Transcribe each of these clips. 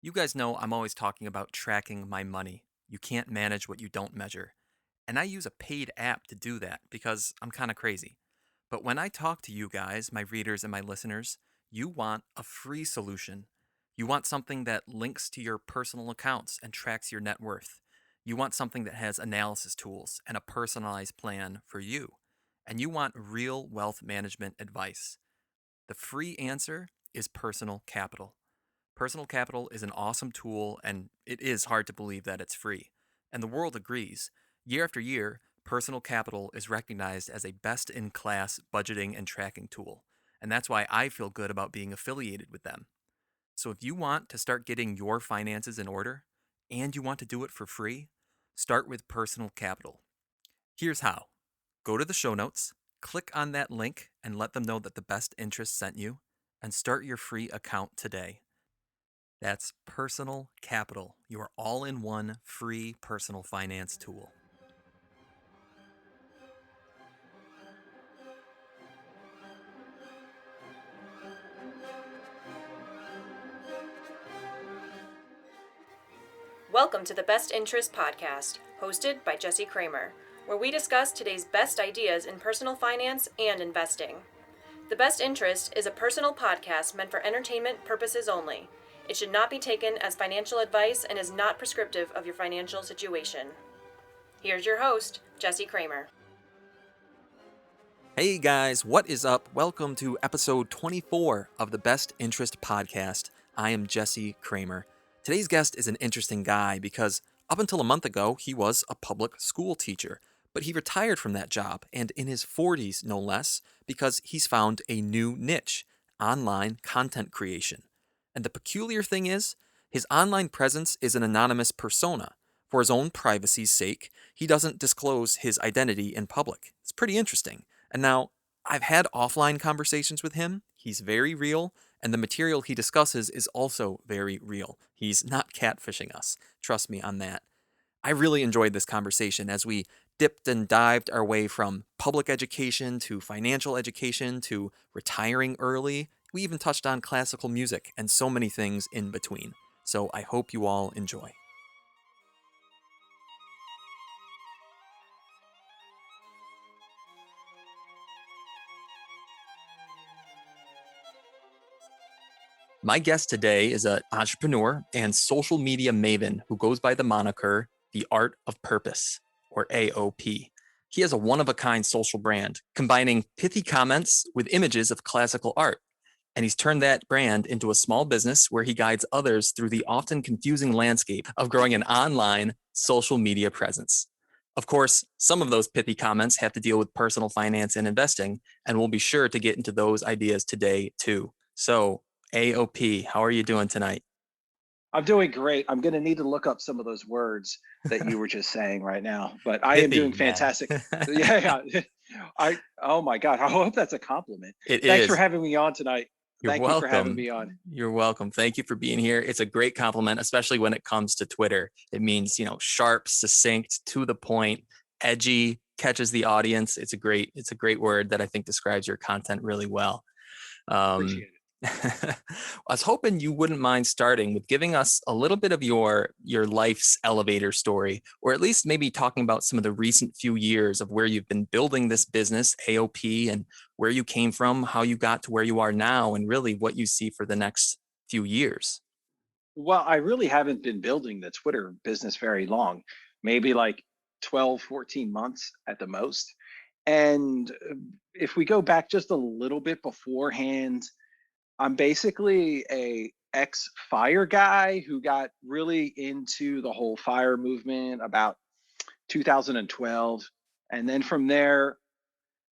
You guys know I'm always talking about tracking my money. You can't manage what you don't measure. And I use a paid app to do that because I'm kind of crazy. But when I talk to you guys, my readers and my listeners, you want a free solution. You want something that links to your personal accounts and tracks your net worth. You want something that has analysis tools and a personalized plan for you. And you want real wealth management advice. The free answer is personal capital. Personal capital is an awesome tool, and it is hard to believe that it's free. And the world agrees. Year after year, personal capital is recognized as a best in class budgeting and tracking tool. And that's why I feel good about being affiliated with them. So if you want to start getting your finances in order and you want to do it for free, start with personal capital. Here's how: go to the show notes, click on that link, and let them know that the best interest sent you, and start your free account today. That's Personal Capital, your all in one free personal finance tool. Welcome to the Best Interest Podcast, hosted by Jesse Kramer, where we discuss today's best ideas in personal finance and investing. The Best Interest is a personal podcast meant for entertainment purposes only. It should not be taken as financial advice and is not prescriptive of your financial situation. Here's your host, Jesse Kramer. Hey guys, what is up? Welcome to episode 24 of the Best Interest Podcast. I am Jesse Kramer. Today's guest is an interesting guy because up until a month ago, he was a public school teacher, but he retired from that job, and in his 40s, no less, because he's found a new niche: online content creation. And the peculiar thing is, his online presence is an anonymous persona. For his own privacy's sake, he doesn't disclose his identity in public. It's pretty interesting. And now, I've had offline conversations with him. He's very real, and the material he discusses is also very real. He's not catfishing us. Trust me on that. I really enjoyed this conversation as we dipped and dived our way from public education to financial education to retiring early. We even touched on classical music and so many things in between. So I hope you all enjoy. My guest today is an entrepreneur and social media maven who goes by the moniker The Art of Purpose, or AOP. He has a one-of-a-kind social brand, combining pithy comments with images of classical art. And he's turned that brand into a small business where he guides others through the often confusing landscape of growing an online social media presence. Of course, some of those pithy comments have to deal with personal finance and investing, and we'll be sure to get into those ideas today too. So, AOP, how are you doing tonight? I'm doing great. I'm going to need to look up some of those words that you were just saying right now, but I am doing Pithy, yeah. fantastic. Yeah, yeah. Oh my God. I hope that's a compliment. It Thanks for is. having me on tonight. You're Thank you for having welcome. me on. You're welcome. Thank you for being here. It's a great compliment, especially when it comes to Twitter. It means, sharp, succinct, to the point, edgy, catches the audience. It's a great word that I think describes your content really well. Um, Appreciate it. I was hoping you wouldn't mind starting with giving us a little bit of your life's elevator story, or at least maybe talking about some of the recent few years of where you've been building this business, AOP, and where you came from, how you got to where you are now, and really what you see for the next few years. Well, I really haven't been building the Twitter business very long, maybe like 12, 14 months at the most. And if we go back just a little bit beforehand, I'm basically a ex fire guy who got really into the whole fire movement about 2012, and then from there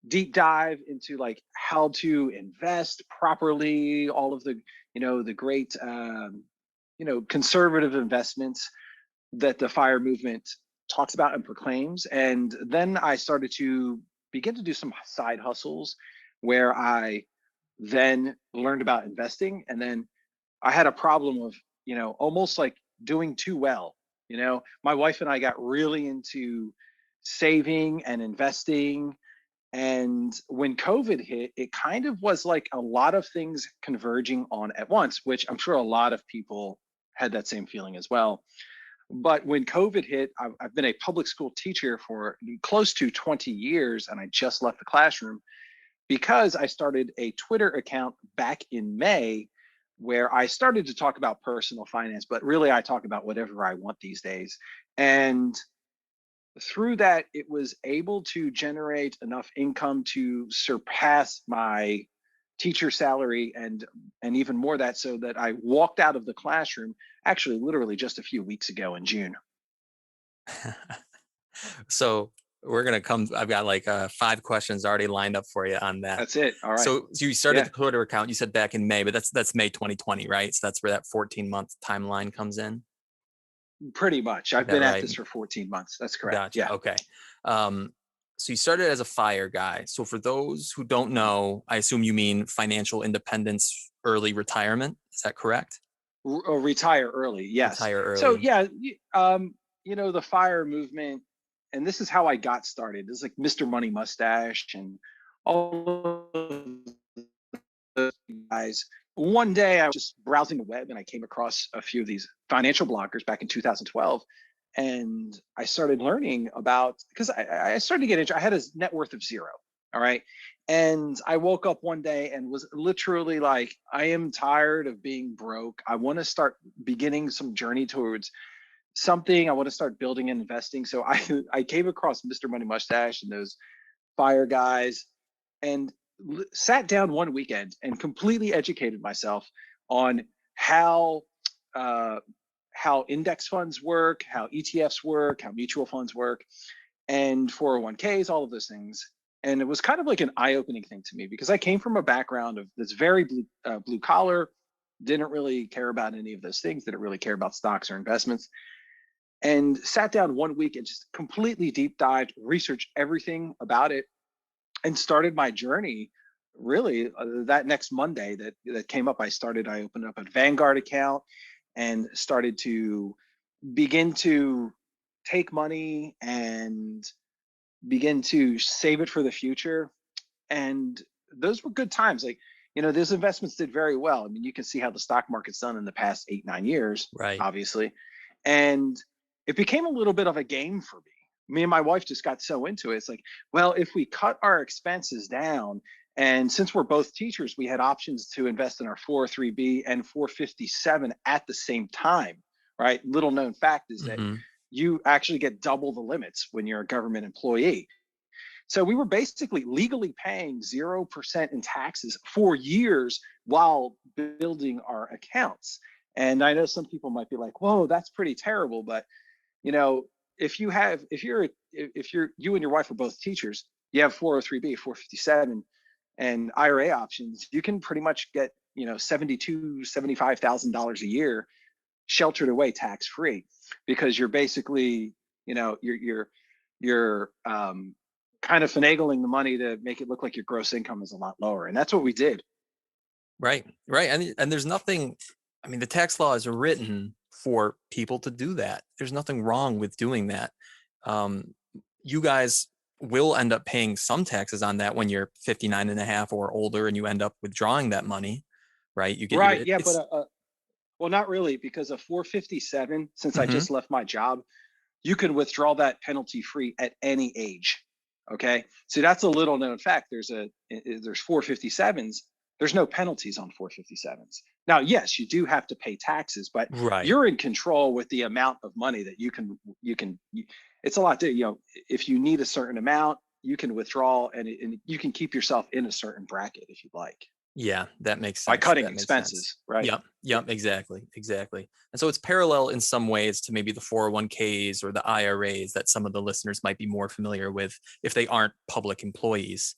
deep dive into like how to invest properly, all of the the great conservative investments that the fire movement talks about and proclaims. And then I started to begin to do some side hustles where I then learned about investing. And then I had a problem of, almost like doing too well. My wife and I got really into saving and investing. And when COVID hit, it kind of was like a lot of things converging on at once, which I'm sure a lot of people had that same feeling as well. But when COVID hit, I've been a public school teacher for close to 20 years, and I just left the classroom because I started a Twitter account back in May where I started to talk about personal finance, but really I talk about whatever I want these days. And through that, it was able to generate enough income to surpass my teacher salary and even more that, so that I walked out of the classroom actually literally just a few weeks ago in June. So we're gonna come. I've got like 5 questions already lined up for you on that. That's it. All right. So you started Yeah, the Twitter account. You said back in May, but that's May 2020, right? So that's where that 14-month timeline comes in. pretty much. Is I've that been at right? this for 14 months. That's correct. Gotcha. Yeah. Okay. Um, so you started as a fire guy. So for those who don't know, I assume you mean financial independence, early retirement. Is that correct? Retire early. Yes. Retire So early. yeah, the fire movement, and this is how I got started. This is like Mr. Money Mustache and all of those guys. One day I was just browsing the web and I came across a few of these financial bloggers back in 2012. And I started learning about, because I started to get into, I had a net worth of zero. All right. And I woke up one day and was literally like, I am tired of being broke. I want to start beginning some journey towards something. I want to start building and investing. So I came across Mr. Money Mustache and those fire guys, and sat down one weekend and completely educated myself on how uh, how index funds work, how ETFs work, how mutual funds work, and 401ks, all of those things. And it was kind of like an eye-opening thing to me because I came from a background of this very blue collar, didn't really care about any of those things, didn't really care about stocks or investments, and sat down one week and just completely deep dived, researched everything about it, and started my journey. Really, that next Monday that came up, I opened up a Vanguard account and started to begin to take money and begin to save it for the future. And those were good times. Like, those investments did very well. I mean, you can see how the stock market's done in the past 8, 9 years, Right. obviously. And it became a little bit of a game for me. Me and my wife just got so into it. It's like, well, if we cut our expenses down, and since we're both teachers, we had options to invest in our 403b and 457 at the same time, right? Little known fact is that Hmm. you actually get double the limits when you're a government employee. So we were basically legally paying 0% in taxes for years while building our accounts. And I know some people might be like, whoa, that's pretty terrible. But, you know, if you and your wife are both teachers, you have 403b, 457 and IRA options, you can pretty much get, $75,000 a year sheltered away tax free, because you're basically, you're kind of finagling the money to make it look like your gross income is a lot lower, and that's what we did. Right. Right. And there's nothing. I mean, the tax law is written for people to do that. There's nothing wrong with doing that. Um, you guys will end up paying some taxes on that when you're 59 and a half or older and you end up withdrawing that money, right? You get your, Right? Yeah, but it's, well, not really, because a 457, since I mhm. just left my job, you can withdraw that penalty free at any age. Okay, so that's a little known fact. There's 457s. There's no penalties on 457s. Now, yes, you do have to pay taxes, but Right. you're in control with the amount of money that it's a lot to, if you need a certain amount, you can withdraw, and you can keep yourself in a certain bracket if you'd like, Yeah, that makes by sense. cutting That makes sense. expenses, right? Yep. Yeah. Yep. Exactly. Exactly. And so it's parallel in some ways to maybe the 401ks or the IRAs that some of the listeners might be more familiar with if they aren't public employees,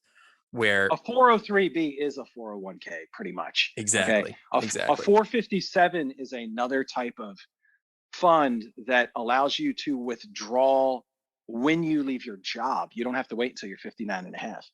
where A 403b is a 401k, pretty much. Okay. exactly, A exactly. 457 is another type of fund that allows you to withdraw when you leave your job. You don't have to wait until you're 59 and a half.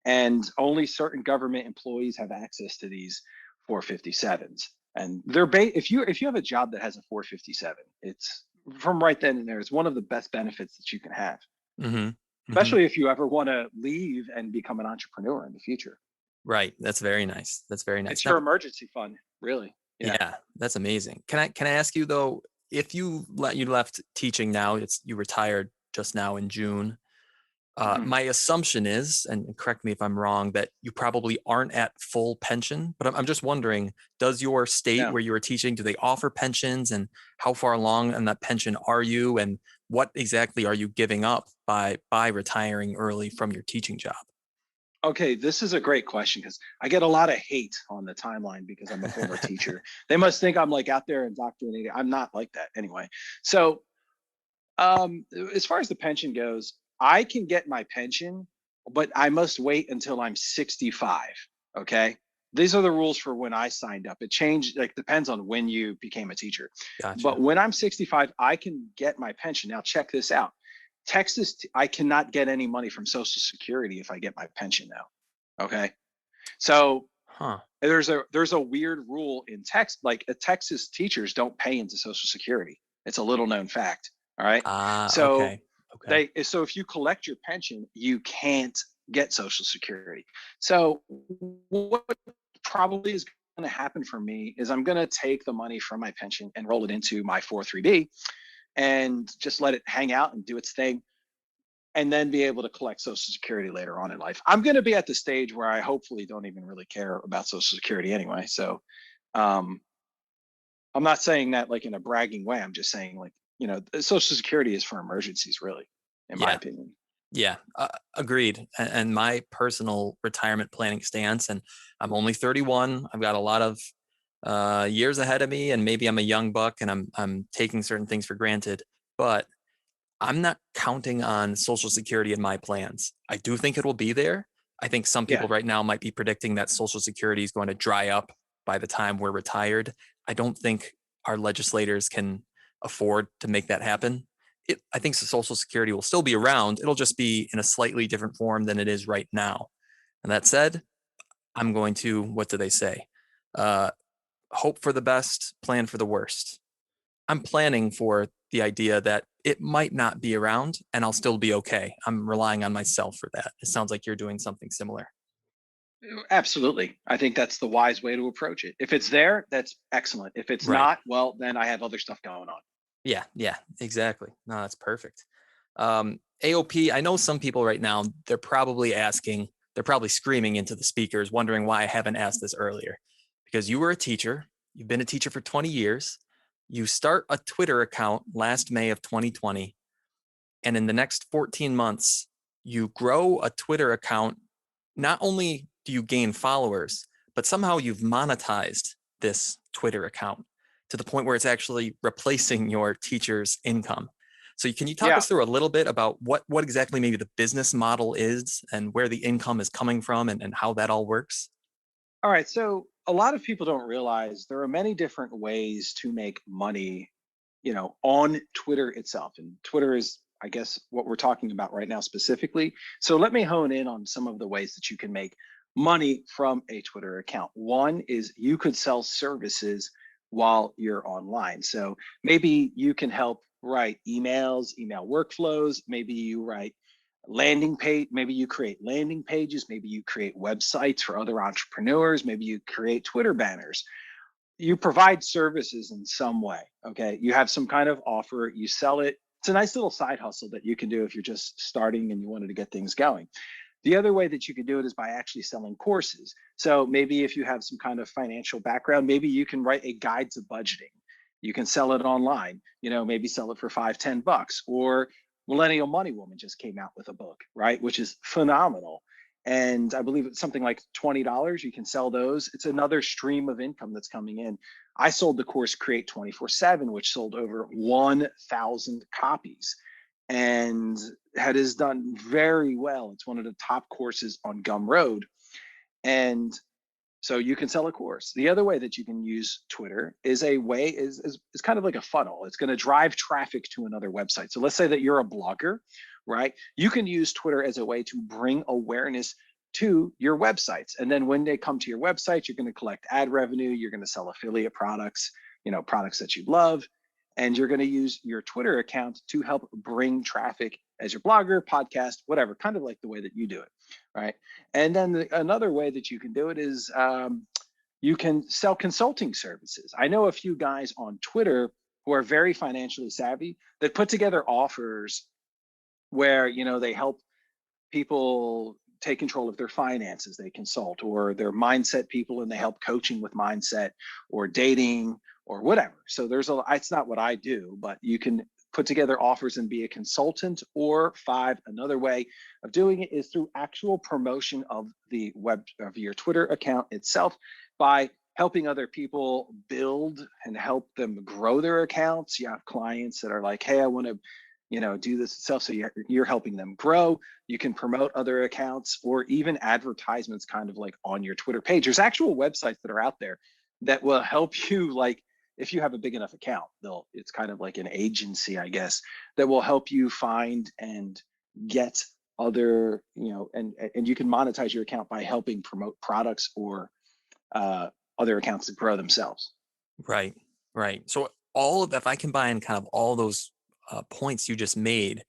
And only certain government employees have access to these 457s. And if you have a job that has a 457, it's from right then and there, it's one of the best benefits that you can have, Hmm. Hmm. especially if you ever want to leave and become an entrepreneur in the future. Right. That's very nice. That's very nice. It's your Now, emergency fund, really. Yeah. Yeah, that's amazing. Can I ask you though, if you left teaching now, you retired just now in June. Mhm. My assumption is, and correct me if I'm wrong, that you probably aren't at full pension. But I'm just wondering, does your state No. where you are teaching, do they offer pensions, and how far along in that pension are you, and what exactly are you giving up by retiring early from your teaching job? Okay, this is a great question because I get a lot of hate on the timeline because I'm a former teacher. They must think I'm like out there indoctrinating. I'm not like that anyway. So, as far as the pension goes, I can get my pension, but I must wait until I'm 65. Okay. These are the rules for when I signed up. It changed, like, depends on when you became a teacher. But Gotcha. when I'm 65, I can get my pension. Now, check this out. Texas, I cannot get any money from Social Security if I get my pension now. Okay. So Huh. there's a weird rule in Texas. Like, Texas teachers don't pay into Social Security. It's a little known fact. All right. Ah, So okay. Okay. if you collect your pension, you can't get Social Security. So what probably is going to happen for me is I'm going to take the money from my pension and roll it into my 403b and just let it hang out and do its thing, and then be able to collect Social Security later on in life. I'm going to be at the stage where I hopefully don't even really care about Social Security anyway. So um, I'm not saying that like in a bragging way. I'm just saying, like, Social Security is for emergencies, really, in my Yeah. opinion. Yeah, agreed. And my personal retirement planning stance, and I'm only 31. I've got a lot of years ahead of me, and maybe I'm a young buck, and I'm taking certain things for granted. But I'm not counting on Social Security in my plans. I do think it will be there. I think some Yeah. people right now might be predicting that Social Security is going to dry up by the time we're retired. I don't think our legislators can afford to make that happen. I think Social Security will still be around. It'll just be in a slightly different form than it is right now. And that said, I'm going to, what do they say? Uh, Hope for the best, plan for the worst. I'm planning for the idea that it might not be around and I'll still be okay. I'm relying on myself for that. It sounds like you're doing something similar. Absolutely. I think that's the wise way to approach it. If it's there, that's excellent. If it's Right. not, well, then I have other stuff going on. Yeah. Yeah. Exactly. No, that's perfect. AOP, I know some people right now, they're probably screaming into the speakers, wondering why I haven't asked this earlier. Because you were a teacher, you've been a teacher for 20 years, you start a Twitter account last May of 2020, and in the next 14 months, you grow a Twitter account. Not only do you gain followers, but somehow you've monetized this Twitter account to the point where it's actually replacing your teacher's income. So can you talk Yeah. us through a little bit about what exactly maybe the business model is and where the income is coming from and how that all works? All right. So a lot of people don't realize there are many different ways to make money, on Twitter itself. And Twitter is, I guess, what we're talking about right now specifically. So let me hone in on some of the ways that you can make money from a Twitter account. One is you could sell services while you're online. So maybe you can help write emails, email workflows. Maybe you write landing page, maybe you create landing pages, maybe you create websites for other entrepreneurs, maybe you create Twitter banners. You provide services in some way. Okay, you have some kind of offer, you sell it. It's a nice little side hustle that you can do if you're just starting and you wanted to get things going. The other way that you could do it is by actually selling courses. So maybe if you have some kind of financial background, maybe you can write a guide to budgeting. You can sell it online, maybe sell it for 5, $10. Or Millennial Money Woman just came out with a book, right? Which is phenomenal. And I believe it's something like $20. You can sell those. It's another stream of income that's coming in. I sold the course Create 24/7, which sold over 1,000 copies and has done very well. It's one of the top courses on Gumroad. And so you can sell a course. The other way that you can use Twitter is a way is kind of like a funnel. It's going to drive traffic to another website. So let's say that you're a blogger, right? You can use Twitter as a way to bring awareness to your websites. And then when they come to your website, you're going to collect ad revenue, you're going to sell affiliate products, products that you love, and you're going to use your Twitter account to help bring traffic as your blogger, podcast, whatever, kind of like the way that you do it, right? And then another way that you can do it is You can sell consulting services. I know a few guys on Twitter who are very financially savvy that put together offers where, they help people take control of their finances. They consult, or they're mindset people and they help coaching with mindset or dating or whatever. So it's not what I do, but you can put together offers and be a consultant. Or five, another way of doing it is through actual promotion of the web of your Twitter account itself by helping other people build and help them grow their accounts. You have clients that are like, hey, I want to do this itself. So you're helping them grow. You can promote other accounts or even advertisements kind of like on your Twitter page. There's actual websites that are out there that will help you, like if you have a big enough account, it's kind of like an agency, I guess, that will help you find and get other, and you can monetize your account by helping promote products or uh, other accounts that grow themselves. Right, right. So if I combine kind of all those points you just made,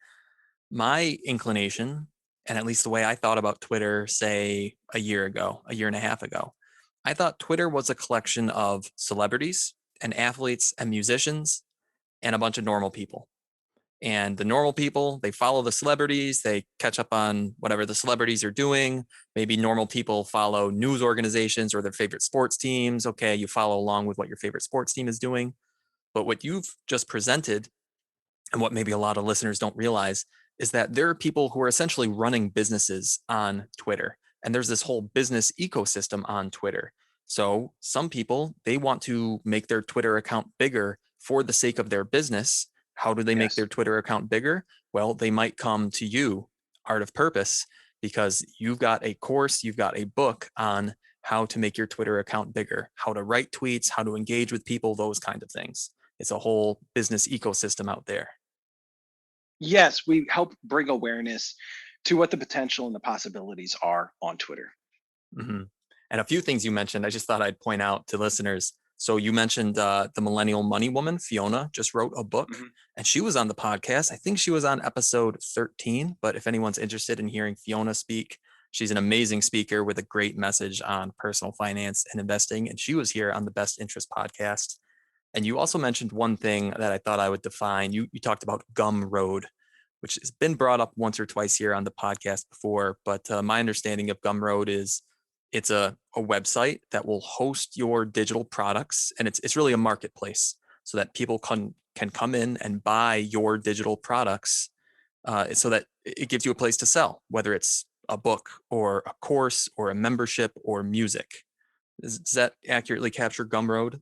my inclination, and at least the way I thought about Twitter, say a year ago, a year and a half ago, I thought Twitter was a collection of celebrities and athletes and musicians and a bunch of normal people. And the normal people, they follow the celebrities, they catch up on whatever the celebrities are doing. Maybe normal people follow news organizations or their favorite sports teams. Okay, you follow along with what your favorite sports team is doing. But what you've just presented, and what maybe a lot of listeners don't realize, is that there are people who are essentially running businesses on Twitter. And there's this whole business ecosystem on Twitter. So some people, they want to make their Twitter account bigger for the sake of their business. How do they make Yes. their Twitter account bigger? Well, they might come to you, Art of Purpose, because you've got a course, you've got a book on how to make your Twitter account bigger, how to write tweets, how to engage with people, those kind of things. It's a whole business ecosystem out there. Yes, we help bring awareness to what the potential and the possibilities are on Twitter. hmm And a few things you mentioned, I just thought I'd point out to listeners. So you mentioned the millennial money woman, Fiona, just wrote a book Mhm. and she was on the podcast. I think she was on episode 13. But if anyone's interested in hearing Fiona speak, she's an amazing speaker with a great message on personal finance and investing. And she was here on the Best Interest podcast. And you also mentioned one thing that I thought I would define. You talked about Gumroad, which has been brought up once or twice here on the podcast before. But my understanding of Gumroad is it's a website that will host your digital products, and it's really a marketplace so that people can come in and buy your digital products, so that it gives you a place to sell, whether it's a book or a course or a membership or music. Does that accurately capture Gumroad?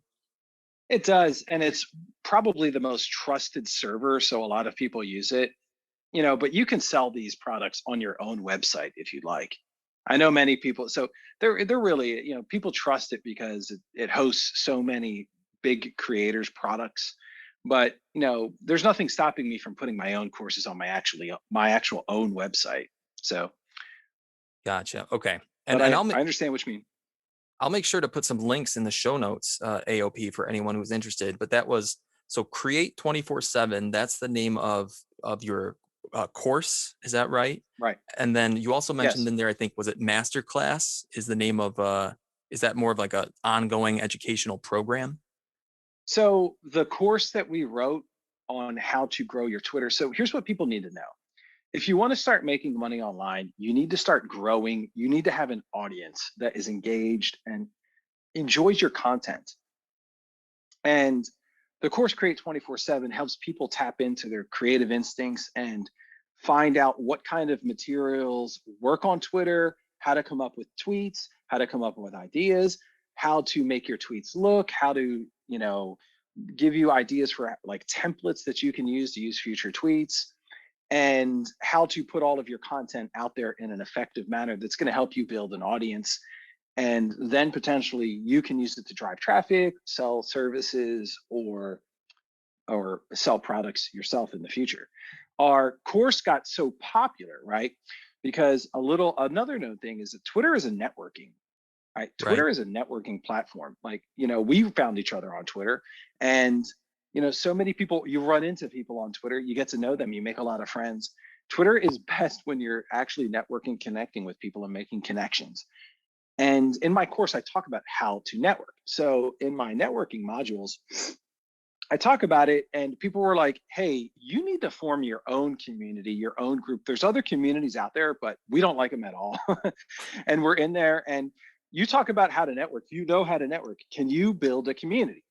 It does, and it's probably the most trusted server, so a lot of people use it. But you can sell these products on your own website if you'd like. I know many people, so they're really, people trust it because it hosts so many big creators' products. But there's nothing stopping me from putting my own courses on my actual own website. So, Gotcha. Okay. And but and I understand what you mean. I'll make sure to put some links in the show notes, AOP, for anyone who's interested. But that was so Create 24/7. That's the name of your course. Is that right? Right. And then you also mentioned Yes. in there, I think, was it Masterclass? Is the name of is that more of like a ongoing educational program? So the course that we wrote on how to grow your Twitter. So here's what people need to know. If you want to start making money online, you need to start growing. You need to have an audience that is engaged and enjoys your content. And the course Create 24/7 helps people tap into their creative instincts and find out what kind of materials work on Twitter, how to come up with tweets, how to come up with ideas, how to make your tweets look, how to, give you ideas for like templates that you can use to use future tweets, and how to put all of your content out there in an effective manner that's going to help you build an audience. And then potentially you can use it to drive traffic, sell services, or sell products yourself in the future. Our course got so popular, right? Because another known thing is that Twitter is a networking, right? Right. Twitter is a networking platform. Like, we found each other on Twitter, and so many people, you run into people on Twitter, you get to know them, you make a lot of friends. Twitter is best when you're actually networking, connecting with people and making connections. And in my course, I talk about how to network. So in my networking modules, I talk about it, and people were like, hey, you need to form your own community, your own group. There's other communities out there, but we don't like them at all. And we're in there, and you talk about how to network. You know how to network. Can you build a community?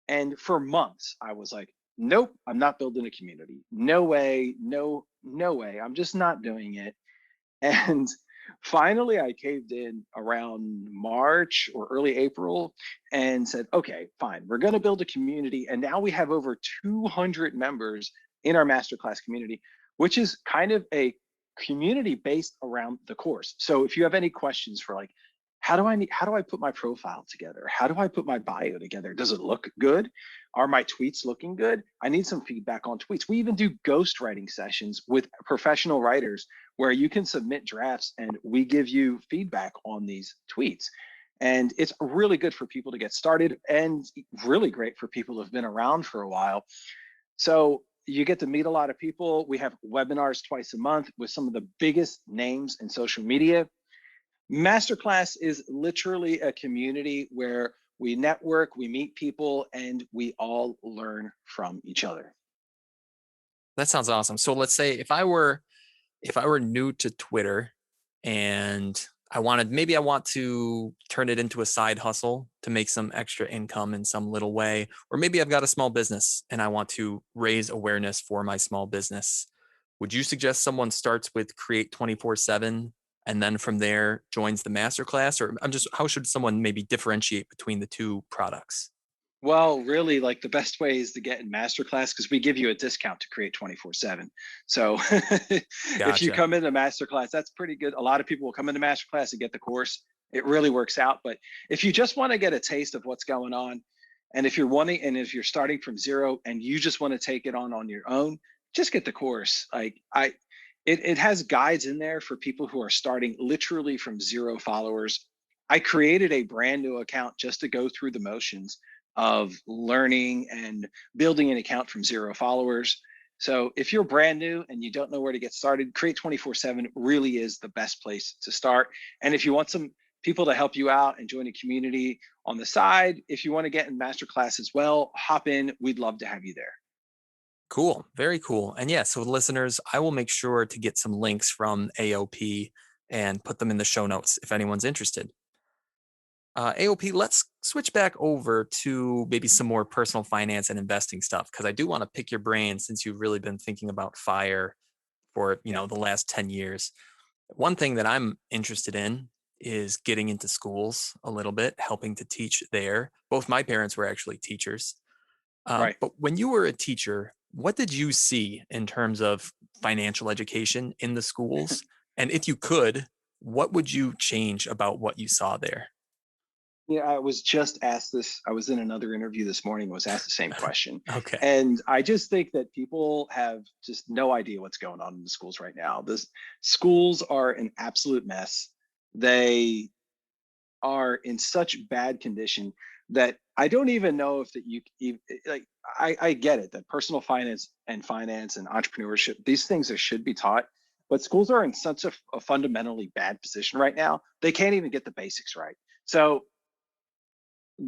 And for months, I was like, nope, I'm not building a community. No way, no way. I'm just not doing it. And finally, I caved in around March or early April and said, okay, fine, we're going to build a community. And now we have over 200 members in our masterclass community, which is kind of a community based around the course. So if you have any questions for like, how do I put my profile together? How do I put my bio together? Does it look good? Are my tweets looking good? I need some feedback on tweets. We even do ghost writing sessions with professional writers where you can submit drafts and we give you feedback on these tweets. And it's really good for people to get started and really great for people who have been around for a while. So you get to meet a lot of people. We have webinars twice a month with some of the biggest names in social media. Masterclass is literally a community where we network, we meet people, and we all learn from each other. That sounds awesome. So let's say if I were new to Twitter and I want to turn it into a side hustle to make some extra income in some little way, or maybe I've got a small business and I want to raise awareness for my small business. Would you suggest someone starts with Create 24/7 and then from there joins the masterclass? Or how should someone maybe differentiate between the two products? Well, really, like the best way is to get in masterclass because we give you a discount to create 24/7. So if you Gotcha. come into masterclass, that's pretty good. A lot of people will come into masterclass and get the course. It really works out. But if you just want to get a taste of what's going on, and if you're starting from zero and you just want to take it on your own, just get the course. It has guides in there for people who are starting literally from zero followers. I created a brand new account just to go through the motions of learning and building an account from zero followers. So if you're brand new and you don't know where to get started, Create 24/7 really is the best place to start. And if you want some people to help you out and join a community on the side, if you want to get in masterclass as well, hop in. We'd love to have you there. Cool. Very cool. And yeah, so listeners, I will make sure to get some links from AOP and put them in the show notes if anyone's interested. AOP, let's switch back over to maybe some more personal finance and investing stuff because I do want to pick your brain since you've really been thinking about FIRE for Yeah. the last 10 years. One thing that I'm interested in is getting into schools a little bit, helping to teach there. Both my parents were actually teachers. Right. But when you were a teacher, what did you see in terms of financial education in the schools? And if you could, what would you change about what you saw there? Yeah, I was just asked this. I was in another interview this morning, was asked the same question. Okay. And I just think that people have just no idea what's going on in the schools right now. The schools are an absolute mess. They are in such bad condition that I don't even know if that like I get it that personal finance and entrepreneurship, these things should be taught, but schools are in such a fundamentally bad position right now. They can't even get the basics right. So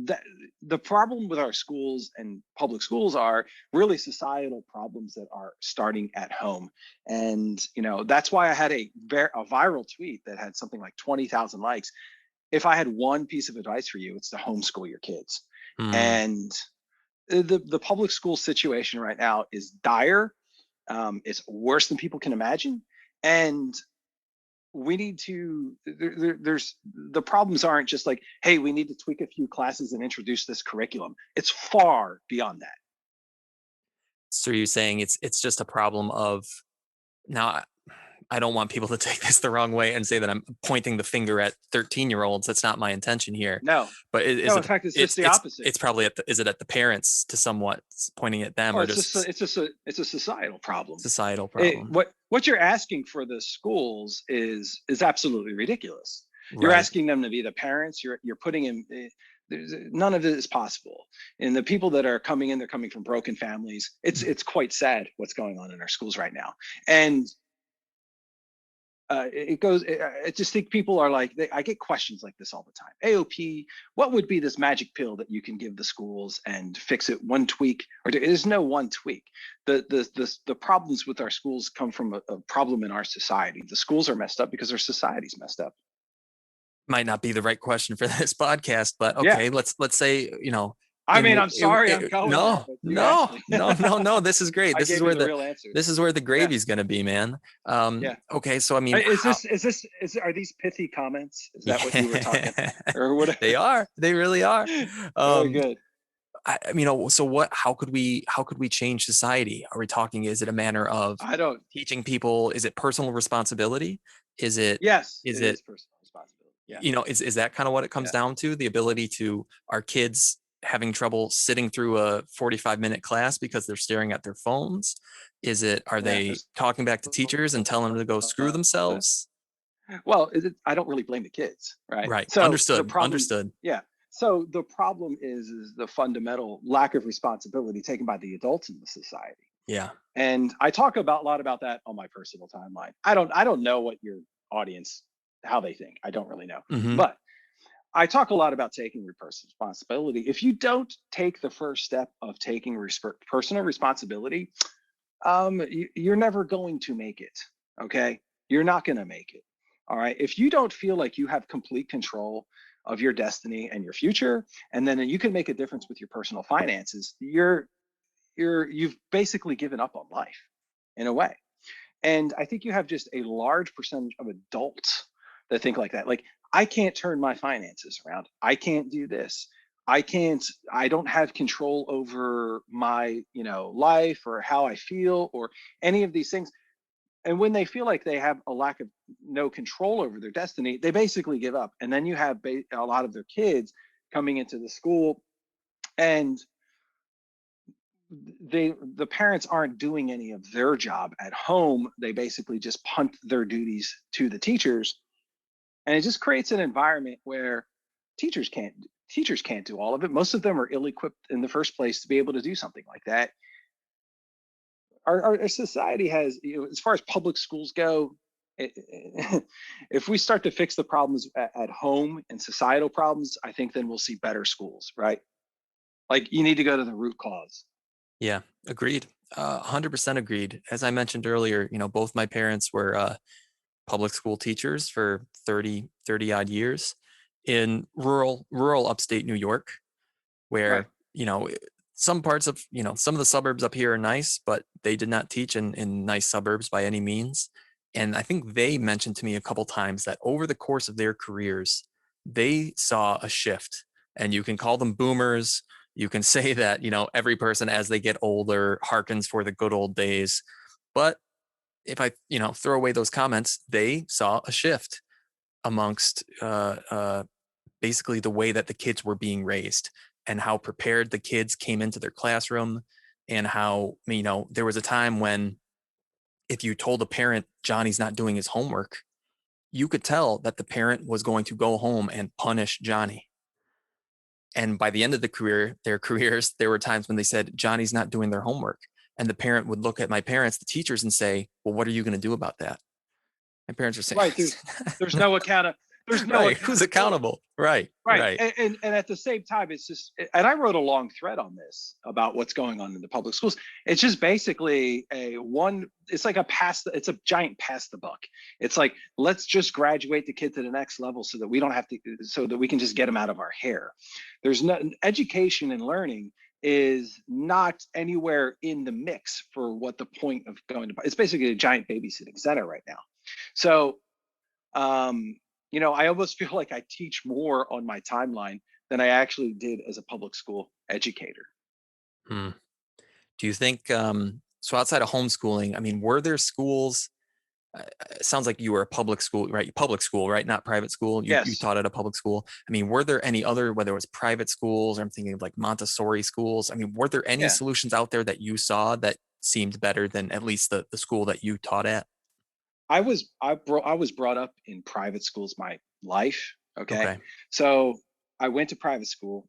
that the problem with our schools and public schools are really societal problems that are starting at home. And that's why I had a viral tweet that had something like 20,000 likes. If I had one piece of advice for you, it's to homeschool your kids. Hmm. And the public school situation right now is dire. It's worse than people can imagine. And we need to there's the problems aren't just like, hey, we need to tweak a few classes and introduce this curriculum. It's far beyond that. So you're saying it's just a problem of now. I don't want people to take this the wrong way and say that I'm pointing the finger at 13-year-olds. That's not my intention here. No, But no, is in it fact, it's just it's the it's opposite. it's probably is it at the parents to somewhat pointing at them Well, or it's just just it's a societal problem. societal problem? What you're asking for the schools is absolutely ridiculous. You're Right. asking them to be the parents. You're putting in. None of it is possible. And the people that are coming in, they're coming from broken families. It's quite sad what's going on in our schools right now. And it goes. I just think people are like, I get questions like this all the time. AOP, what would be this magic pill that you can give the schools and fix it one tweak? Or there is no one tweak. The problems with our schools come from a problem in our society. The schools are messed up because our society's messed up. Might not be the right question for this podcast, but Yeah. okay, let's say, I mean, I'm sorry I'm going there, no, but you asked no, me. no, no, no. This is great. I gave you the real answer. This is where the Yeah. gravy's gonna be, man. Yeah. Okay, so I mean, Are these pithy comments? Is that what you were talking yeah, or what? they are. They really are. Very Um, good. so what? How could we change society? Are we talking? Is it a matter of I don't. teaching people? Is it personal responsibility? Is it Yes, is it it is personal responsibility. Yeah. is that kind of what it comes Yeah. down to? The ability to our kids having trouble sitting through a 45-minute class because they're staring at their phones? Are Yeah. they talking back to teachers and telling them to go screw themselves? Well, I don't really blame the kids, right? Right. So the Understood. problem, Understood. yeah. So the problem is the fundamental lack of responsibility taken by the adults in the society. Yeah. And I talk about a lot about that on my personal timeline. I don't know what your audience, how they think. I don't really know. Hmm. But I talk a lot about taking your personal responsibility. If you don't take the first step of taking personal responsibility, you're never going to make it. Okay. You're not going to make it. All right. If you don't feel like you have complete control of your destiny and your future, and then you can make a difference with your personal finances, you've basically given up on life in a way. And I think you have just a large percentage of adults that think like that. Like, I can't turn my finances around. I can't do this. I don't have control over my, life or how I feel or any of these things. And when they feel like they have a lack of no control over their destiny, they basically give up. And then you have a lot of their kids coming into the school, and the parents aren't doing any of their job at home. They basically just punt their duties to the teachers, and it just creates an environment where teachers can't teachers can't do all of it. Most of them are ill-equipped in the first place to be able to do something like that. Our society has, as far as public schools go, if we start to fix the problems at home and societal problems, I think then we'll see better schools, right? Like, you need to go to the root cause. Yeah. Agreed. 100% agreed. As I mentioned earlier, both my parents were public school teachers for 30 odd years in rural upstate New York, Right. where, some parts of, some of the suburbs up here are nice, but they did not teach in nice suburbs by any means. And I think they mentioned to me a couple times that over the course of their careers, they saw a shift. And you can call them boomers. You can say that, every person as they get older harkens for the good old days. But if I, throw away those comments, they saw a shift amongst basically the way that the kids were being raised and how prepared the kids came into their classroom, and how, there was a time when if you told a parent Johnny's not doing his homework, you could tell that the parent was going to go home and punish Johnny. And by the end of their careers, there were times when they said Johnny's not doing their homework. And the parent would look at my parents, the teachers, and say, well, what are you going to do about that? My parents are saying, Right. There's no there's no right. Who's accountability. accountable? Right. Right. Right. And at the same time, it's just, and I wrote a long thread on this about what's going on in the public schools. It's just basically it's like it's a giant pass the buck. It's like, let's just graduate the kid to the next level so that we don't have to, so that we can just get them out of our hair. There's no education and learning is not anywhere in the mix for what the point of going to, it's basically a giant babysitting center right now. So, I almost feel like I teach more on my timeline than I actually did as a public school educator. Hmm. Do you think, so outside of homeschooling, I mean, were there schools? It sounds like you were a public school, right? Public school, right? Not private school. You Yes. taught at a public school. I mean, were there any other, whether it was private schools, or I'm thinking of like Montessori schools? I mean, were there any Yeah. solutions out there that you saw that seemed better than at least the school that you taught at? I was brought up in private schools my life. Okay. Okay. So I went to private school,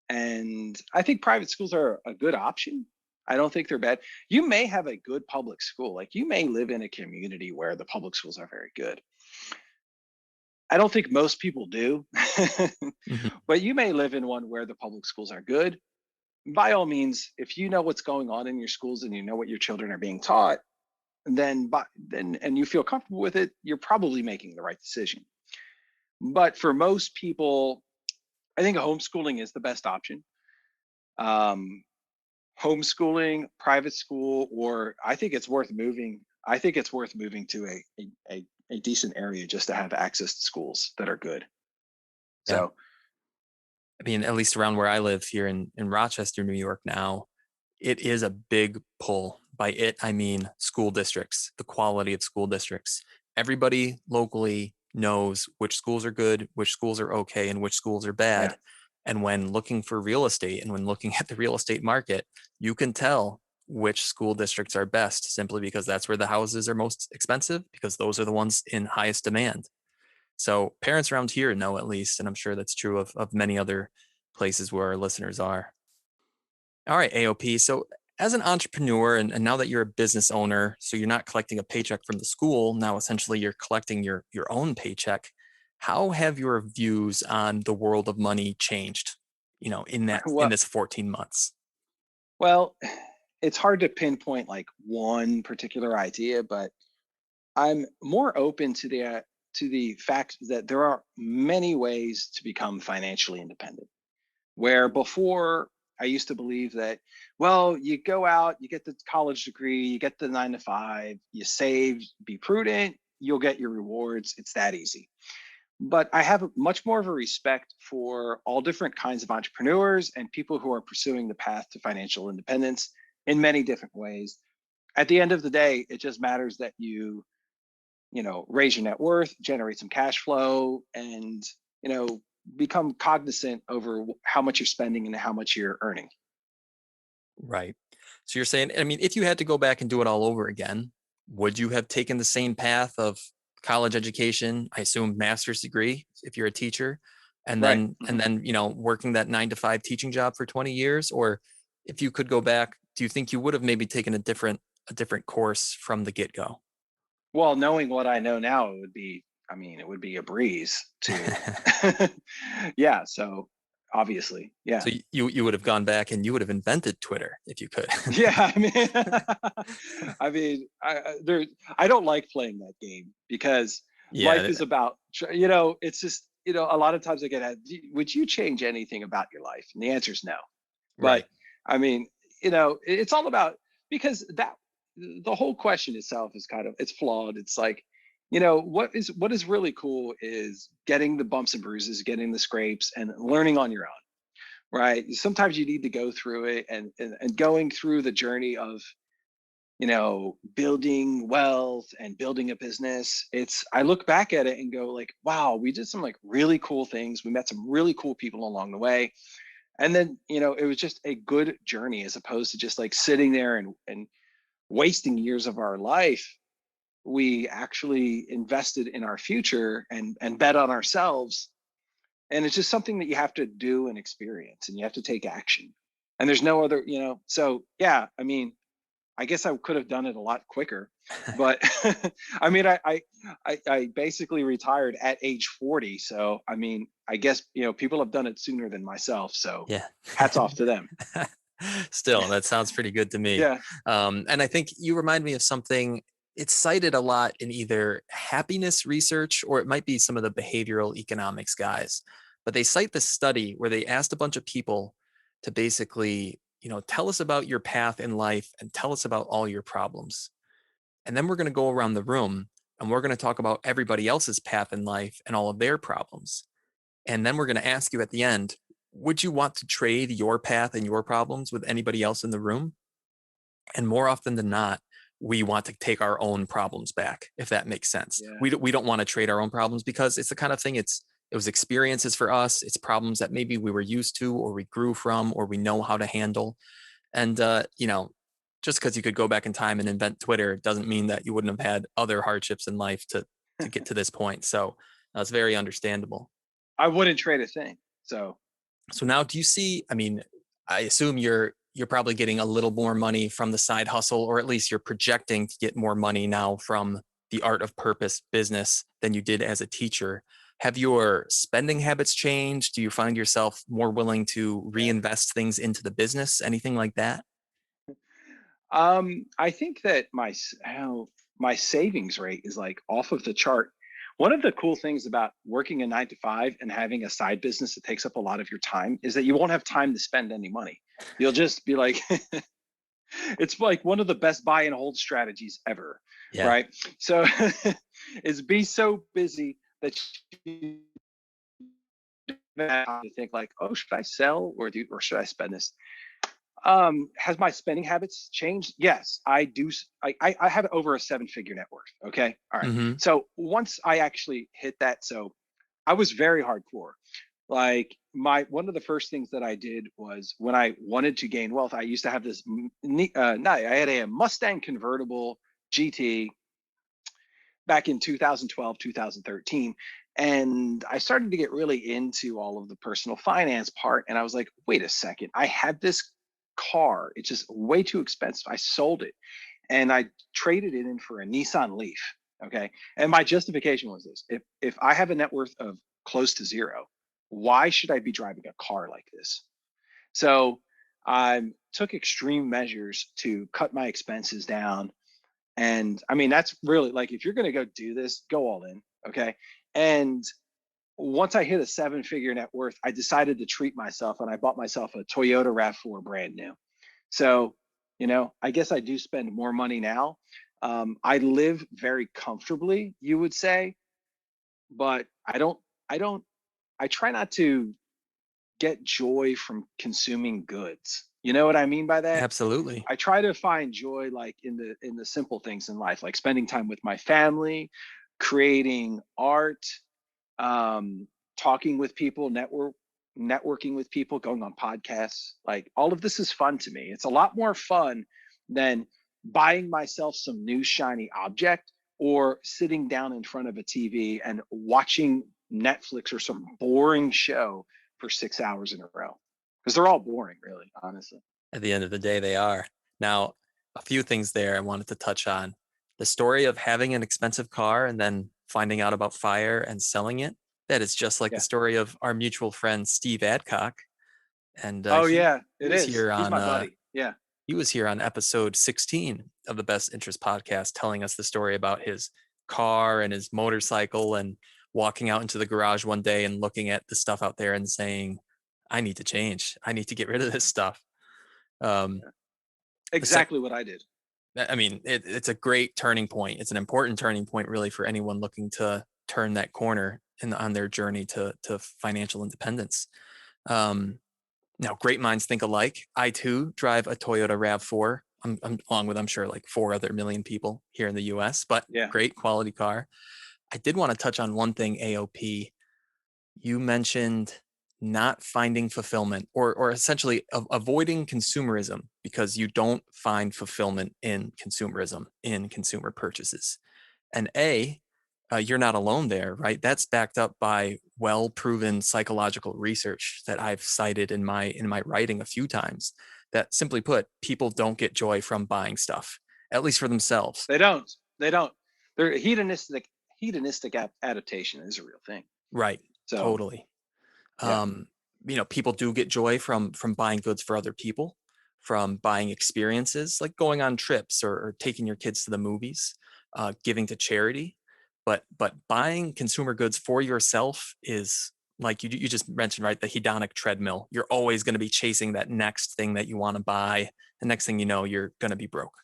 and I think private schools are a good option. I don't think they're bad. You may have a good public school. Like you may live in a community where the public schools are very good. I don't think most people do, Mhm. but you may live in one where the public schools are good. By all means, if you know what's going on in your schools and you know what your children are being taught, then and you feel comfortable with it, you're probably making the right decision. But for most people, I think homeschooling is the best option. Um, Homeschooling, private school, or I think it's worth moving. I think it's worth moving to a decent area just to have access to schools that are good. Yeah. So I mean, at least around where I live here in Rochester, New York now, it is a big pull. By it, I mean school districts, the quality of school districts. Everybody locally knows which schools are good, which schools are okay, and which schools are yeah, bad. And when looking for real estate and when looking at the real estate market, you can tell which school districts are best simply because that's where the houses are most expensive, because those are the ones in highest demand. So parents around here know at least, and I'm sure that's true of many other places where our listeners are. All right, AOP. So as an entrepreneur, and now that you're a business owner, so you're not collecting a paycheck from the school, now essentially you're collecting your own paycheck. How have your views on the world of money changed, in well, this 14 months? well, it's hard to pinpoint like one particular idea, but I'm more open to the fact that there are many ways to become financially independent. Where before I used to believe that, well, you go out, you get the college degree, you get the 9 to 5, you save, be prudent, you'll get your rewards. It's that easy. But I have much more of a respect for all different kinds of entrepreneurs and people who are pursuing the path to financial independence in many different ways. At the end of the day, it just matters that you raise your net worth, generate some cash flow, and you know become cognizant over how much you're spending and how much you're earning. Right. So you're saying, I mean, if you had to go back and do it all over again, would you have taken the same path of college education, I assume master's degree if you're a teacher, and Right. then Mhm. and then, working that 9 to 5 teaching job for 20 years? Or if you could go back, do you think you would have maybe taken a different course from the get-go? Well, knowing what I know now, I mean, it would be a breeze to, yeah. So obviously, yeah. So you would have gone back and you would have invented Twitter if you could. Yeah, I mean, I don't like playing that game because life Yeah, is about, it's just, a lot of times I get asked, would you change anything about your life? And the answer is no. But right. I mean, it's all about, because the whole question itself is kind of, it's flawed. It's like, what is really cool is getting the bumps and bruises, getting the scrapes, and learning on your own. Right. Sometimes you need to go through it, and going through the journey of building wealth and building a business. I look back at it and go like, wow, we did some like really cool things. We met some really cool people along the way. And then it was just a good journey, as opposed to just like sitting there and wasting years of our life. We actually invested in our future and bet on ourselves. And it's just something that you have to do and experience, and you have to take action. And there's no other, so yeah, I mean, I guess I could have done it a lot quicker, but I mean, I basically retired at age 40. So I mean, I guess people have done it sooner than myself. So Yeah. hats off to them. Still, that sounds pretty good to me. Yeah, And I think you remind me of something. It's cited a lot in either happiness research or it might be some of the behavioral economics guys. But they cite this study where they asked a bunch of people to basically, tell us about your path in life and tell us about all your problems. And then we're going to go around the room and we're going to talk about everybody else's path in life and all of their problems. And then we're going to ask you at the end, would you want to trade your path and your problems with anybody else in the room? And more often than not, we want to take our own problems back, if that makes sense. yeah, We don't want to trade our own problems because it's the kind of thing it was experiences for us. It's problems that maybe we were used to or we grew from or we know how to handle. And, just because you could go back in time and invent Twitter doesn't mean that you wouldn't have had other hardships in life to get to this point. So that's very understandable. I wouldn't trade a thing. So So now do you see, I mean, I assume you're probably getting a little more money from the side hustle, or at least you're projecting to get more money now from the art of purpose business than you did as a teacher. Have your spending habits changed? Do you find yourself more willing to Yeah. reinvest things into the business? Anything like that? I think that how my savings rate is like off of the chart. One of the cool things about working a 9 to 5 and having a side business that takes up a lot of your time is that you won't have time to spend any money. You'll just be like, it's like one of the best buy and hold strategies ever, Yeah. right? So is be so busy that you have to think like, oh, should I sell or should I spend this? Has my spending habits changed? Yes, I do. I have over a 7 figure net worth. Okay. All right. Hmm. So once I actually hit that, so I was very hardcore. Like my one of the first things that I did was when I wanted to gain wealth, I used to have this no, I had a Mustang convertible GT back in 2012, 2013. And I started to get really into all of the personal finance part. And I was like, wait a second, I had this car. It's just way too expensive. I sold it and I traded it in for a Nissan Leaf. Okay. And my justification was this: if I have a net worth of close to zero, why should I be driving a car like this? So I took extreme measures to cut my expenses down, and I mean, that's really like, if you're going to go do this, go all in. Okay. And once I hit a 7 figure net worth, I decided to treat myself and I bought myself a Toyota RAV4 brand new. So, I guess I do spend more money now. I live very comfortably, you would say, but I don't, I try not to get joy from consuming goods. You know what I mean by that? Absolutely. I try to find joy like in the simple things in life, like spending time with my family, creating art, um, talking with people, networking with people, going on podcasts. Like all of this is fun to me. It's a lot more fun than buying myself some new shiny object or sitting down in front of a TV and watching Netflix or some boring show for 6 hours in a row. Because they're all boring, really, honestly. At the end of the day, they are. Now, a few things there I wanted to touch on. The story of having an expensive car and then finding out about fire and selling it. That is just like the Yeah. story of our mutual friend Steve Adcock, and Oh he yeah, he it was is. here He's on my buddy. Yeah. episode 16 of the Best Interest podcast, telling us the story about his car and his motorcycle, and walking out into the garage one day and looking at the stuff out there and saying, "I need to change. I need to get rid of this stuff." Um, Yeah. the sec Exactly what I did. I mean, it's a great turning point. It's an important turning point, really, for anyone looking to turn that corner on their journey to financial independence. Um, Now, great minds think alike. I too drive a Toyota RAV4. I'm along with, I'm sure, like 4 other million people here in the U.S. But Yeah. great quality car. I did want to touch on one thing, AOP. You mentioned not finding fulfillment, or essentially avoiding consumerism because you don't find fulfillment in consumerism, in consumer purchases. And you're not alone there, right? That's backed up by well-proven psychological research that I've cited in my writing a few times. That, simply put, people don't get joy from buying stuff, at least for themselves. They don't. They don't. They're hedonistic adaptation is a real thing. Right. So Totally. yeah. um, People do get joy from buying goods for other people, from buying experiences like going on trips, or taking your kids to the movies, giving to charity. But buying consumer goods for yourself is, like you just mentioned, right? The hedonic treadmill. You're always going to be chasing that next thing that you want to buy. The next thing you know, you're going to be broke.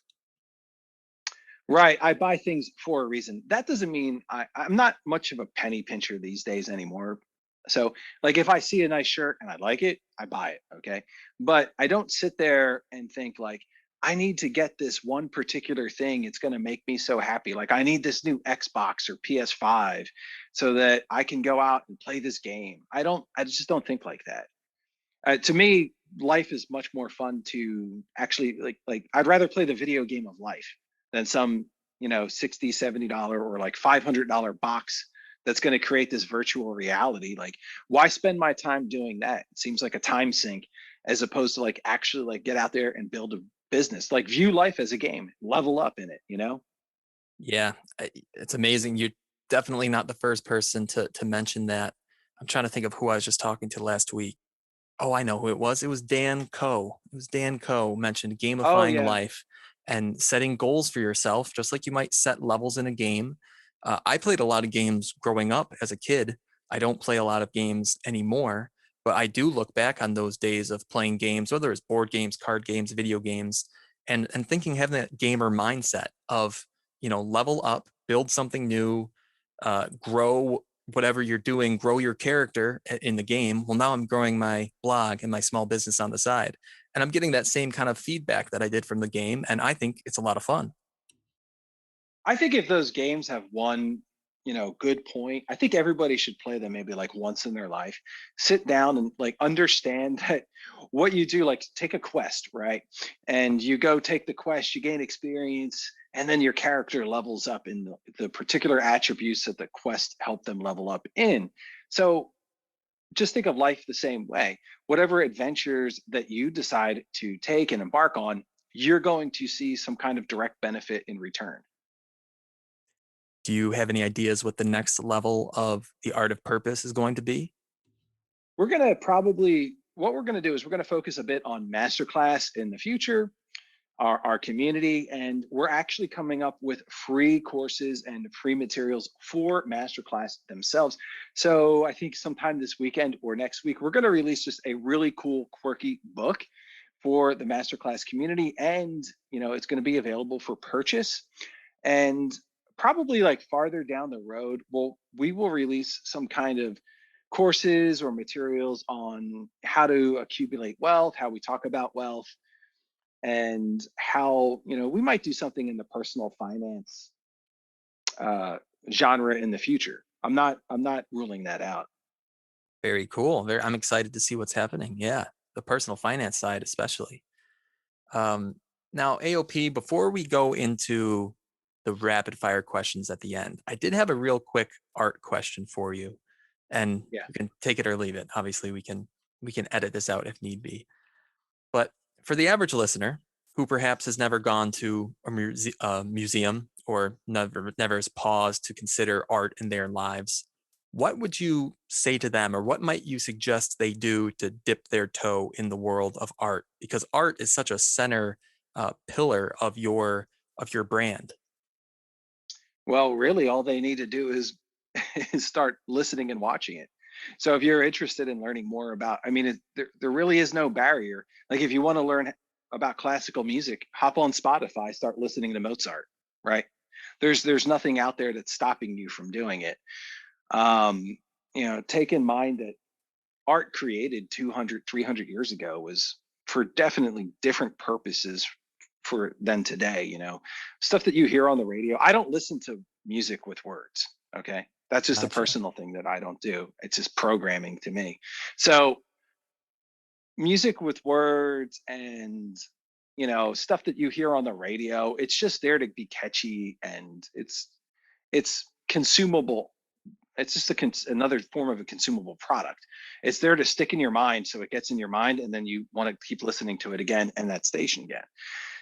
Right. I buy things for a reason. That doesn't mean I'm not much of a penny pincher these days anymore. So, like, if I see a nice shirt and I like it, I buy it. Okay. But I don't sit there and think, like, I need to get this one particular thing. It's going to make me so happy. Like, I need this new Xbox or PS5 so that I can go out and play this game. I just don't think like that. To me, life is much more fun to actually like I'd rather play the video game of life than some 60 $70 or like $500 box that's going to create this virtual reality. Like, why spend my time doing that? It seems like a time sink. as opposed to like actually like get out there and build a business. Like view life as a game, level up in it, you know? Yeah, it's amazing. You're definitely not the first person to mention that. I'm trying to think of who I was just talking to last week. Oh, I know who it was. It was Dan Coe. It was Dan Coe mentioned Oh gamifying yeah. life and setting goals for yourself, just like you might set levels in a game. I played a lot of games growing up as a kid. I don't play a lot of games anymore, but I do look back on those days of playing games, whether it's board games, card games, video games, and thinking having that gamer mindset of, level up, build something new, grow whatever you're doing, grow your character in the game. Well, now I'm growing my blog and my small business on the side. And I'm getting that same kind of feedback that I did from the game. And I think it's a lot of fun. I think if those games have one, good point, I think everybody should play them maybe like once in their life. Sit down and like understand that what you do, like take a quest, right? And you go take the quest, you gain experience, and then your character levels up in the particular attributes that the quest helped them level up in. So just think of life the same way. Whatever adventures that you decide to take and embark on, you're going to see some kind of direct benefit in return. Do you have any ideas what the next level of the art of purpose is going to be? We're going to probably, what we're going to do is we're going to focus a bit on masterclass in the future, our community, and we're actually coming up with free courses and free materials for masterclass themselves. So I think sometime this weekend or next week, we're going to release just a really cool, quirky book for the masterclass community, and it's going to be available for purchase. And probably like farther down the road, we will release some kind of courses or materials on how to accumulate wealth, how we talk about wealth, and how we might do something in the personal finance uh, genre in the future. I'm not ruling that out. Very cool. I'm excited to see what's happening. Yeah, the personal finance side, especially. Um, Now, AOP, before we go into the rapid fire questions at the end, I did have a real quick art question for you, and Yeah. you can take it or leave it. Obviously, we can edit this out if need be. But for the average listener who perhaps has never gone to a museum or never has paused to consider art in their lives, what would you say to them, or what might you suggest they do to dip their toe in the world of art? Because art is such a center pillar of your brand. Well, really, all they need to do is is start listening and watching it. So if you're interested in learning more about, I mean, there really is no barrier. Like if you want to learn about classical music, hop on Spotify, start listening to Mozart, right? There's nothing out there that's stopping you from doing it. Um, take in mind that art created 200, 300 years ago was for definitely different purposes for than today. Stuff that you hear on the radio. I don't listen to music with words. Okay. That's just a Gotcha. personal thing that I don't do. It's just programming to me. So music with words and stuff that you hear on the radio, it's just there to be catchy, and it's consumable. It's just another form of a consumable product. It's there to stick in your mind, so it gets in your mind, and then you want to keep listening to it again and that station again.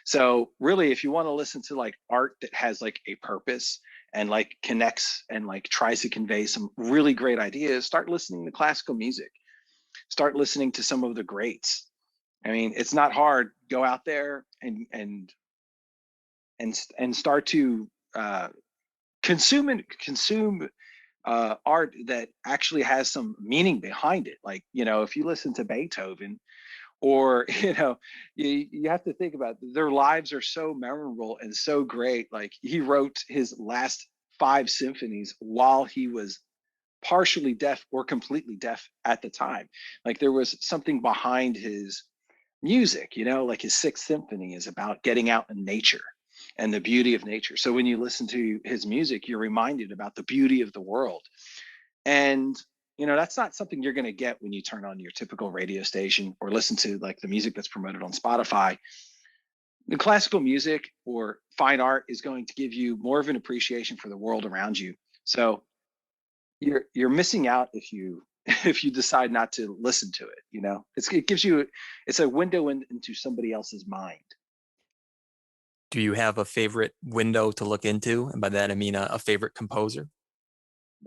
So really, if you want to listen to like art that has like a purpose and like connects and like tries to convey some really great ideas, start listening to classical music. Start listening to some of the greats. I mean, it's not hard. Go out there and start to consume art that actually has some meaning behind it. Like, if you listen to Beethoven, or you have to think about it. Their lives are so memorable and so great. Like he wrote his last five symphonies while he was partially deaf or completely deaf at the time. Like there was something behind his music, like his Sixth Symphony is about getting out in nature and the beauty of nature. So when you listen to his music, you're reminded about the beauty of the world. And that's not something you're going to get when you turn on your typical radio station or listen to like the music that's promoted on Spotify. The classical music or fine art is going to give you more of an appreciation for the world around you. So you're missing out if you if you decide not to listen to it. It gives you, it's a window into somebody else's mind. Do you have a favorite window to look into? And by that, I mean a favorite composer?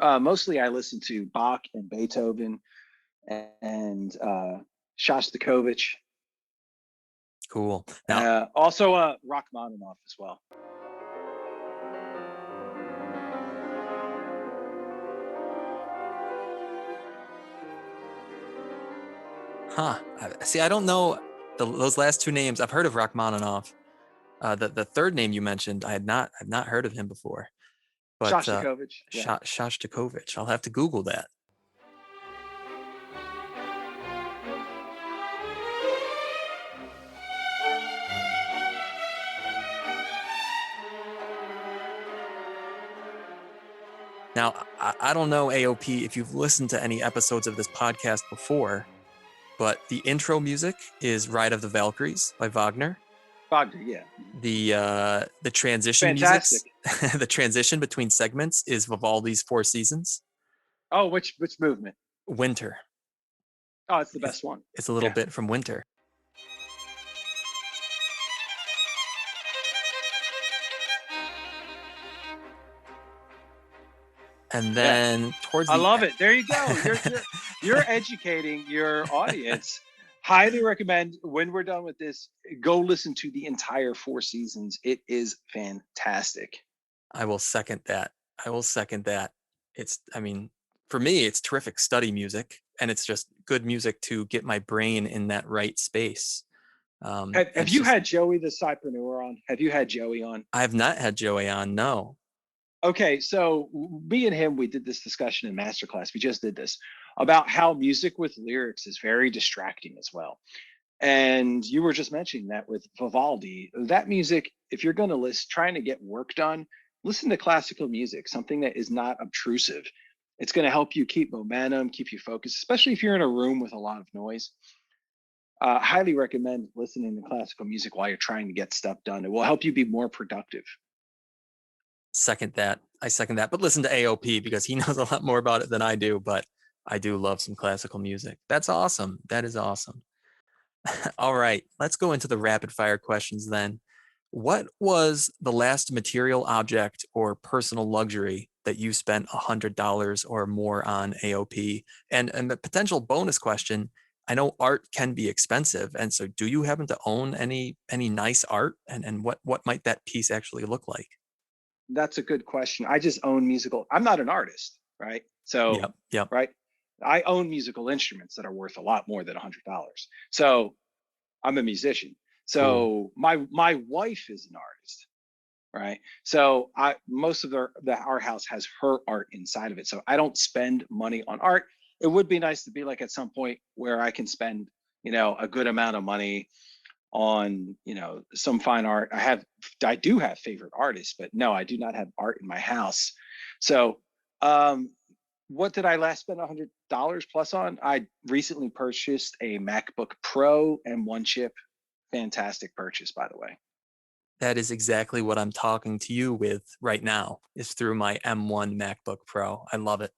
Mostly I listen to Bach and Beethoven and Shostakovich. Cool. Now, Also Rachmaninoff as well. See, I don't know those last two names. I've heard of Rachmaninoff. The third name you mentioned, I've not heard of him before. But Shostakovich, yeah. Shostakovich, I'll have to Google that. Now, I don't know, AOP, if you've listened to any episodes of this podcast before, but the intro music is Ride of the Valkyries by Wagner. Wagner, yeah. The transition Fantastic. music, the transition between segments is Vivaldi's Four Seasons. Oh, which movement? Winter. Oh, it's the best one. It's a little bit from Winter. And then towards I the love it. There you go. You're educating your audience. Highly recommend, when we're done with this, go listen to the entire Four Seasons. It is fantastic. I will second that. I mean, for me, it's terrific study music, and it's just good music to get my brain in that right space. Have you had Joey the Cypreneur on? Have you had Joey on? I have not had Joey on, no. Okay, so me and him, we did this discussion in masterclass. We just did this about how music with lyrics is very distracting as well. And you were just mentioning that with Vivaldi, that music, if you're going to listen, trying to get work done, listen to classical music, something that is not obtrusive. It's going to help you keep momentum, keep you focused, especially if you're in a room with a lot of noise. Highly recommend listening to classical music while you're trying to get stuff done. It will help you be more productive. Second that. I second that. But listen to AOP because he knows a lot more about it than I do. But I do love some classical music. That's awesome. That is awesome. All right. Let's go into the rapid fire questions then. What was the last material object or personal luxury that you spent $100 or more on, AOP? And a potential bonus question, I know art can be expensive. And so do you happen to own any nice art? And what might that piece actually look like? That's a good question. I just own musical. I'm not an artist, right? So, Yep. right, I own musical instruments that are worth a lot more than $100. So I'm a musician. Cool. So my wife is an artist, right? So I most of our house has her art inside of it. So I don't spend money on art. It would be nice to be like at some point where I can spend, a good amount of money on, some fine art. I do have favorite artists, but no, I do not have art in my house. So what did I last spend $100 plus on? I recently purchased a MacBook Pro M1 chip. Fantastic purchase, by the way. That is exactly what I'm talking to you with right now, is through my M1 MacBook Pro. I love it.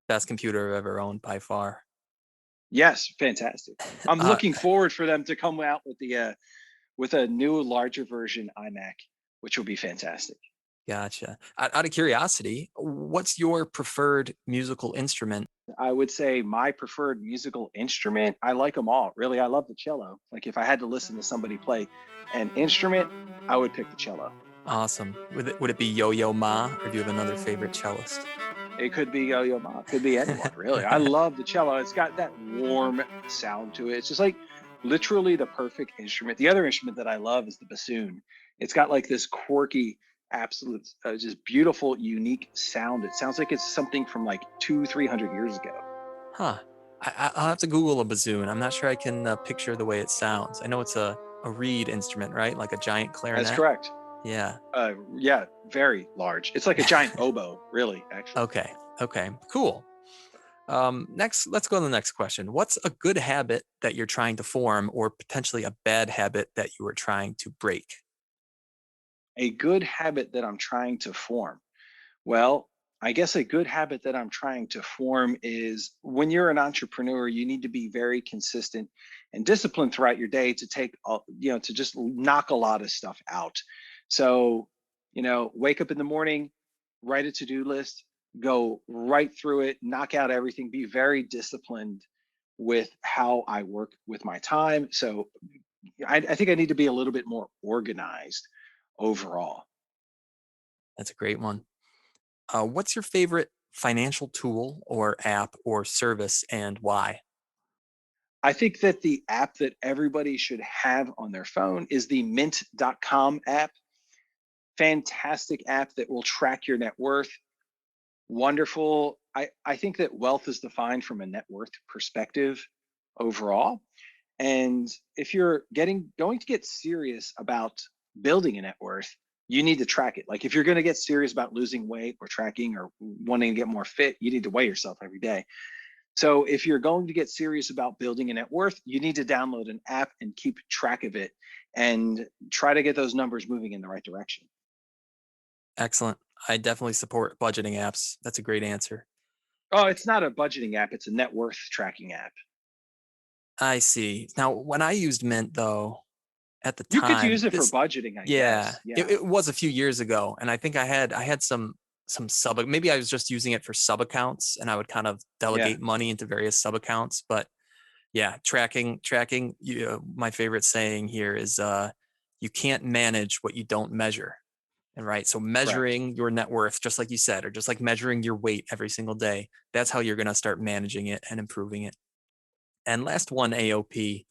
Best computer I've ever owned by far. Yes, fantastic. I'm Uh, looking forward for them to come out with a new larger version iMac, which will be fantastic. Gotcha. Out of curiosity, what's your preferred musical instrument? I would say my preferred musical instrument, I like them all. Really, I love the cello. Like if I had to listen to somebody play an instrument, I would pick the cello. Awesome. Would it be Yo-Yo Ma, or do you have another favorite cellist? It could be Yo-Yo Ma, it could be anyone, really. I love the cello. It's got that warm sound to it. It's just like literally the perfect instrument. The other instrument that I love is the bassoon. It's got like this quirky, absolute, just beautiful, unique sound. It sounds like it's something from like 300 years ago. Huh. I'll have to Google a bassoon. I'm not sure I can picture the way it sounds. I know it's a reed instrument, right? Like a giant That's clarinet. correct. Yeah. Yeah, very large. It's like a giant oboe, really, actually. Okay. Okay. Cool. Next, let's go to the next question. What's a good habit that you're trying to form, or potentially a bad habit that you are trying to break? A good habit that I'm trying to form. Well, I guess a good habit that I'm trying to form is when you're an entrepreneur, you need to be very consistent and disciplined throughout your day to to just knock a lot of stuff out. So, wake up in the morning, write a to-do list, go right through it, knock out everything, be very disciplined with how I work with my time. So I think I need to be a little bit more organized overall. That's a great one. What's your favorite financial tool or app or service and why? I think that the app that everybody should have on their phone is the mint.com app. Fantastic app that will track your net worth. Wonderful. I think that wealth is defined from a net worth perspective overall. And if you're getting going to get serious about building a net worth, you need to track it. Like if you're going to get serious about losing weight or tracking or wanting to get more fit, you need to weigh yourself every day. So if you're going to get serious about building a net worth, you need to download an app and keep track of it and try to get those numbers moving in the right direction. Excellent. I definitely support budgeting apps. That's a great answer. Oh, it's not a budgeting app, it's a net worth tracking app. I see. Now, when I used Mint, though, at the You could time, use it for this budgeting, I yeah, guess. Yeah. it was a few years ago, and I think I had some sub. Maybe I was just using it for sub accounts, and I would kind of Yeah. delegate money into various sub accounts. But yeah, tracking. My favorite saying here is, "You can't manage what you don't measure." And right, so Correct. measuring your net worth, just like you said, or just like measuring your weight every single day, that's how you're going to start managing it and improving it. And last one, AOP.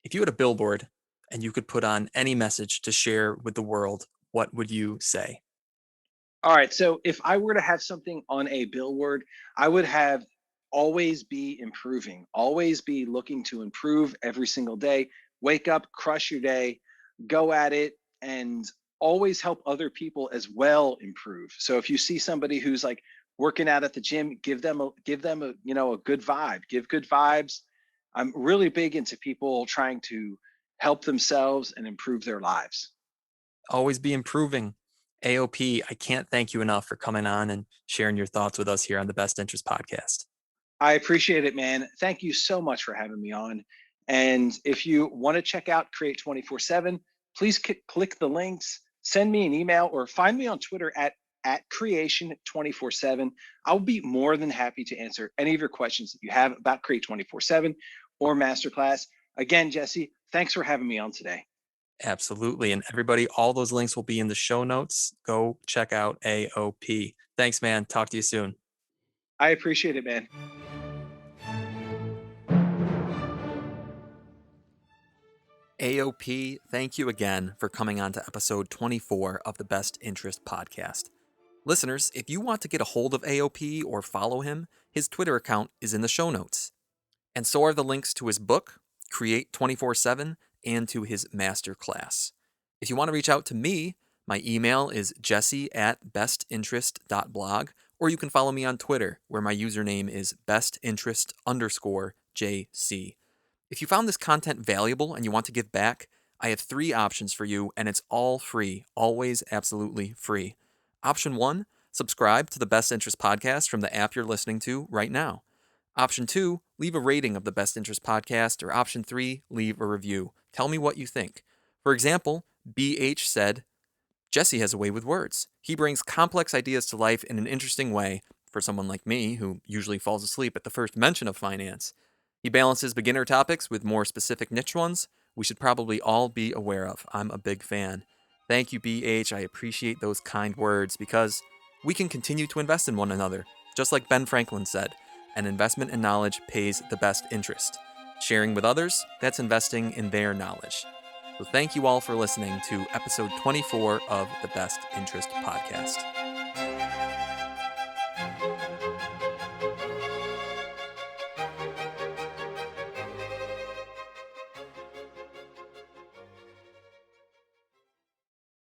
If you had a billboard and you could put on any message to share with the world, what would you say? All right. So if I were to have something on a billboard, I would have always be improving, always be looking to improve every single day. Wake up, crush your day, go at it, and always help other people as well improve. So if you see somebody who's like working out at the gym, give them a a good vibe, give good vibes. I'm really big into people trying to help themselves and improve their lives. Always be improving. AOP, I can't thank you enough for coming on and sharing your thoughts with us here on the Best Interest Podcast. I appreciate it, man. Thank you so much for having me on. And if you want to check out Create 24/7, please click the links, send me an email, or find me on Twitter at Creation 24/7. I'll be more than happy to answer any of your questions that you have about Create 24/7 or Masterclass. Again, Jesse, thanks for having me on today. Absolutely. And everybody, all those links will be in the show notes. Go check out AOP. Thanks, man. Talk to you soon. I appreciate it, man. AOP, thank you again for coming on to episode 24 of the Best Interest Podcast. Listeners, if you want to get a hold of AOP or follow him, his Twitter account is in the show notes. And so are the links to his book, Create 24/7, and to his master class. If you want to reach out to me, my email is jesse@bestinterest.blog, or you can follow me on Twitter, where my username is bestinterest_JC. If you found this content valuable and you want to give back, I have 3 options for you, and it's all free, always absolutely free. Option 1, subscribe to the Best Interest Podcast from the app you're listening to right now. Option 2, leave a rating of the Best Interest Podcast, or Option 3, leave a review. Tell me what you think. For example, BH said, Jesse has a way with words. He brings complex ideas to life in an interesting way for someone like me who usually falls asleep at the first mention of finance. He balances beginner topics with more specific niche ones we should probably all be aware of. I'm a big fan. Thank you, BH. I appreciate those kind words because we can continue to invest in one another. Just like Ben Franklin said, an investment in knowledge pays the best interest. Sharing with others, that's investing in their knowledge. So thank you all for listening to episode 24 of the Best Interest Podcast.